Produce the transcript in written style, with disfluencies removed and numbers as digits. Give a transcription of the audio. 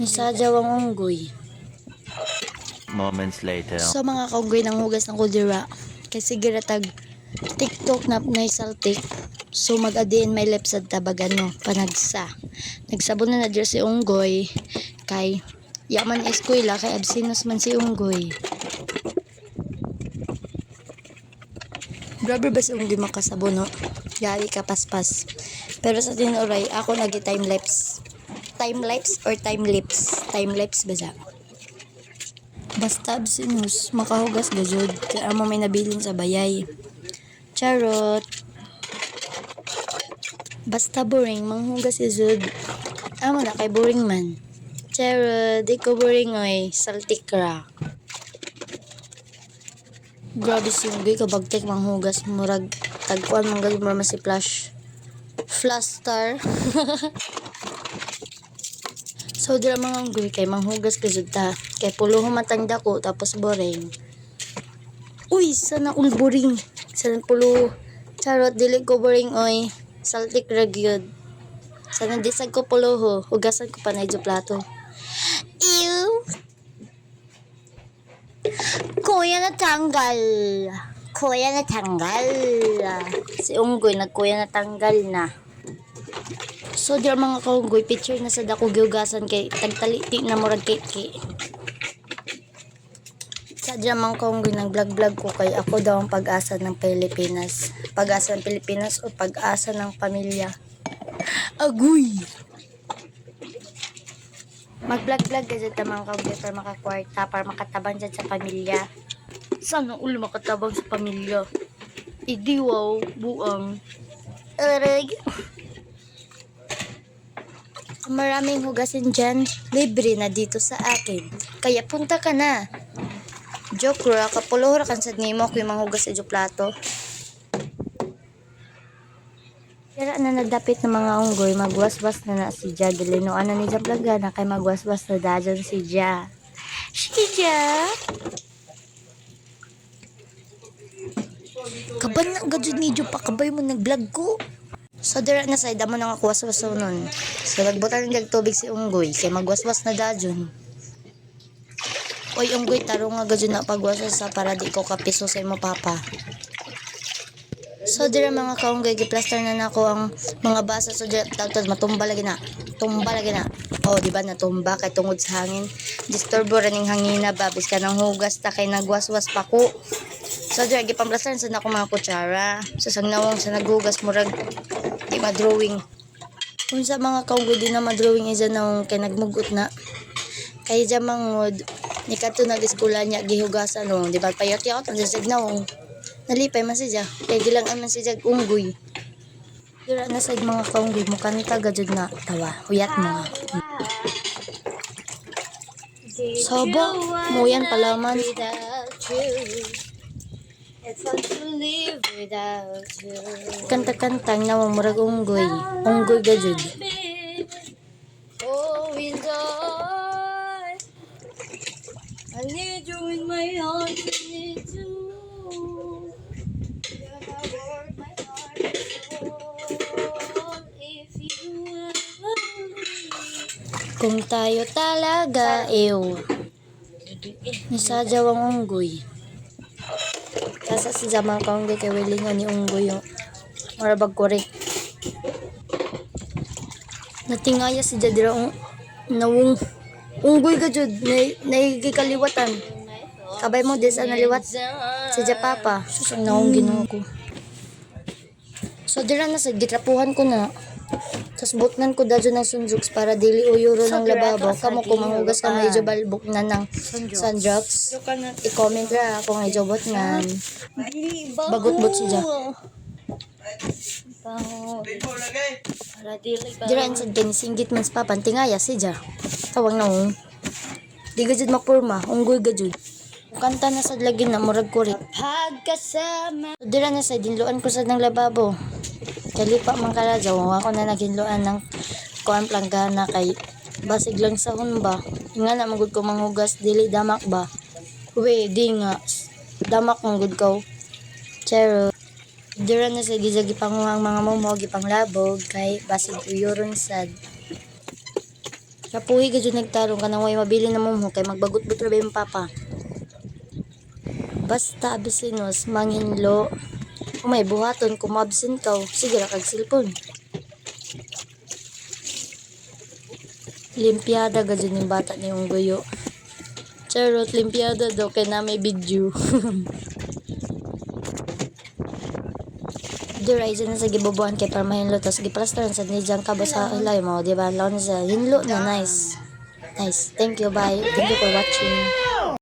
Nisadyaw ang unggoy. Moments later. So mga kaunggoy ng hugas ng kudira. Kasi giratag TikTok na naisaltik. So mag-adiin may lepsad tabagan no. Panagsa. Nagsabon na dyan si unggoy. Kay yaman eskwela kay absinos man si unggoy. Grabe ba si unggoy makasabon no? Yari ka paspas. Pero sa tinuray ako nagi-time lapse. Time lapse or time lapse? Time lapse ba siya? Basta absinus, makahugas gajud. Kaya mo may nabilin sa bayay. Charot. Basta boring, manghugas gajud. Amo na kay boring man. Charot, di ko boring oy. Saltik ra. Grabe si unggoy kabagtek manghugas. Murag tagkuan manggagod mo si Flash. Flash star. So dira mga unggoy kay manghugas gajud ta. Kay puluho matanda ko tapos boring. Uy, sana all boring. Sana puluho. Charot, dili ko boring oy. Saltik ra gyud. Sana disag ko puluho. Hugasan ko pa na yung plato. Ew. Kuya natanggal. Kuya natanggal. Si unggoy nagkuya natanggal na. So dira mga kaunggoy, picture na sa dako gihugasan kay tagtaliti na murag kiki. Sa dira mga kaunggoy nag-vlog ko kay ako daw ang pag-asa ng Pilipinas. Pag-asa ng Pilipinas o pag-asa ng pamilya. Agoy! Mag-vlog kasi ta mga kaunggoy para makakwarta, para makatabang dyan sa pamilya. Sana ulo makatabang sa pamilya. Idi wow, buang. Aray! Maraming hugasin dyan, libre na dito sa akin. Kaya punta ka na. Joke ra, kapuluhor kan sad nimo kung manghugas sa plato. Kaya na nadapit ng mga unggoy, magwaswas na si Ja. Gilinuan na ni Ja Plaga na kay magwaswas na dajan si Ja. Si Ja? Kaban na gadyo ni Jo pa, kabay mo nag-vlog ko. So dira na sa damo nang ako waswas nun. So nagbutan ng tubig si unggoy kay magwaswas na dajon. Oy unggoy tarong nga gadyo na pagwaswas sa para di ko kapiso sa imo papa. So dira mga kaunggay giplaster na nako ang mga basa so dira tagtod matumba lagi na. Tumba lagi na. Oh di ba natumba kay tungod sa hangin. Disturbo ra ning hangina babis ka nang hugas ta kay nagwaswas pa ko. So dira gipamplaster sa nako mga kutsara. Sa sangnawong sa naghugas murag di ma-drawing. Kung sa mga kaunggoy di na ma-drawing isa nang kay nagmugot na. Kay dyan mangod ni kadto nag-eskwela niya gihugasan no. Di ba payat-yat ang sagnawong. Nalipay man siya. Kaya gilangan man siya unggoy. Dira na sa mga kaunggoy mo kanta gajud na tawa. Huyat mo nga. Saba, mo yan palaman. Kanta-kantang na murag unggoy. Unggoy gajud. Oh, I need you in my heart. I need you. Kung tayo talaga, ew. Nisadyaw ang unggoy. Kasa si Jamal kaunggoy kay wilingan ni unggoy yung marabag korek. Natingaya si Jadira nawong unggoy ka jud, naigikaliwatan. Kabay mo des naliwat si Japapa. Susang nawong ginoo ko. So dira na sa gitrapuhan ko na. Tapos butnan ko dadyo ng sunjux para dili uyuro ng lababo. Kamo kung manghugas ka medyo balbok na ng sunjux. I-comment ra kung medyo butnan. Bagot-bot siya. Diraan sa ginisinggit man sa papan, tingaya siya. Tawang na di gajud mapurma, unggoy gajud. Kanta na sa lagi na murag kurit. Dira na sa dinluan ko sa ng lababo. Kalipa man kaladyaw, ako na naghinluan ng kuan planggana kay basig lang sa hunba. Nga na magud ko manghugas dili damak ba. Uwe, di nga. Damak manggud ko. Chero. Dira na sa gizagi panguhang mga momo gipang labog kay basig uyoron sad. Kapuhi ka dyan nagtarong ka nang way mabili na mo kay magbagot-but ra ba yung papa. Basta abisinos, manginlo. Kung may buhaton, kung mabsent ka, sige ra kag cellphone. Limpiada ka dyan yung bata ni yung guyo. Charot, limpiada daw kay na may video. Dirize na sa gibubuan kay para mahinlo tas giplasteran sa nidyang kaba sa ilay mo, di ba? Law na sa hinlo na nice. Nice. Thank you, bye. Thank you for watching.